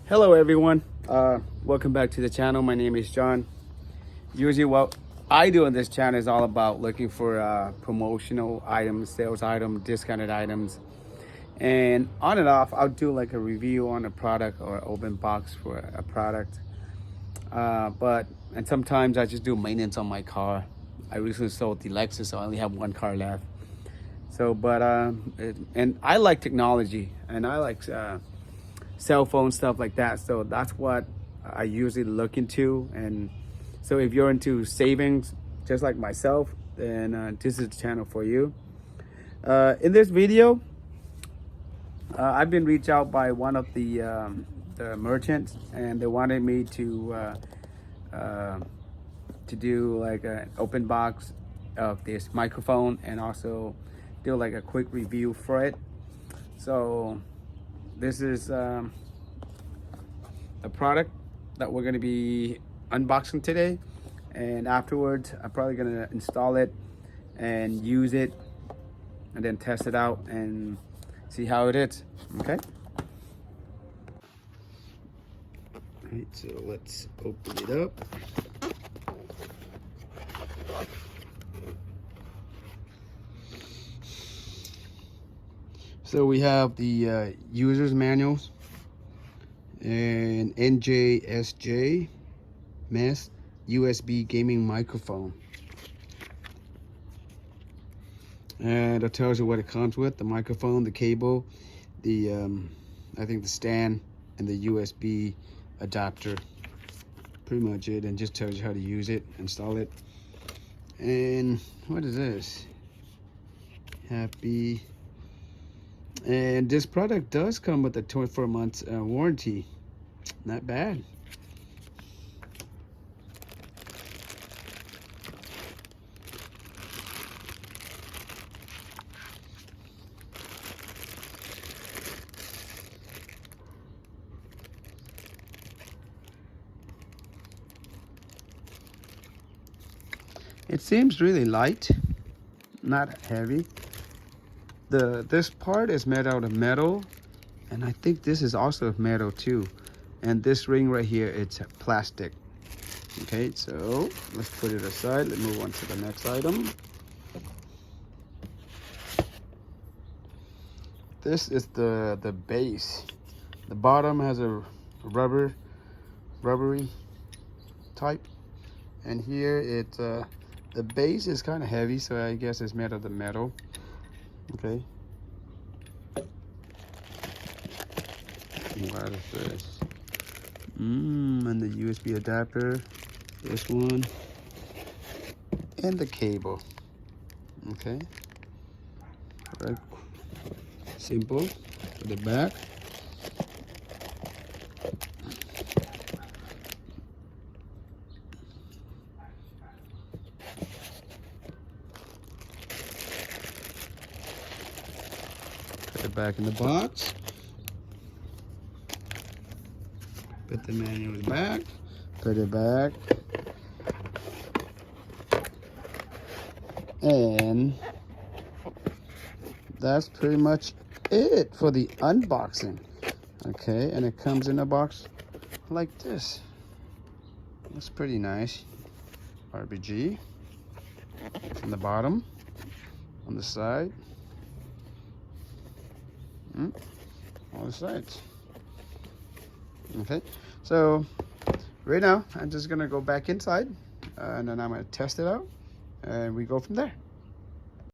Hello everyone, welcome back to the channel. My name is John. Usually what I do on this channel is all about looking for promotional items, sales items, discounted items, and on and off I'll do like a review on a product or open box for a product, and sometimes I just do maintenance on my car. I recently sold the Lexus, so I only have one car left. And I like technology, and I like cell phone stuff like that, so that's what I usually look into. And so if you're into savings just like myself, then this is the channel for you. In this video, I've been reached out by one of the merchants, and they wanted me to do like an open box of this microphone and also do like a quick review for it. So this is the product that we're going to be unboxing today, and afterwards I'm probably going to install it and use it and then test it out and see how it is. Okay, all right, so let's open it up. So we have the user's manuals and NJSJ mass USB gaming microphone, and it tells you what it comes with: the microphone, the cable, the I think the stand, and the USB adapter. Pretty much it, and just tells you how to use it, install it. And what is this? Happy. And this product does come with a 24-month warranty. Not bad. It seems really light, not heavy. This part is made out of metal, and I think this is also metal too. And this ring right here, it's plastic. Okay, so let's put it aside. Let's move on to the next item. This is the base. The bottom has a rubbery type, and here it's the base is kind of heavy, so I guess it's made of the metal. Okay. What is this? And the USB adapter, this one, and the cable. Okay. Right. Simple. For the back. Put it back in the box. Put the manuals back. Put it back. And that's pretty much it for the unboxing. Okay, and it comes in a box like this. That's pretty nice. RGB on the bottom, on the side. All the sides. Okay, so right now I'm just gonna go back inside, and then I'm gonna test it out, and we go from there.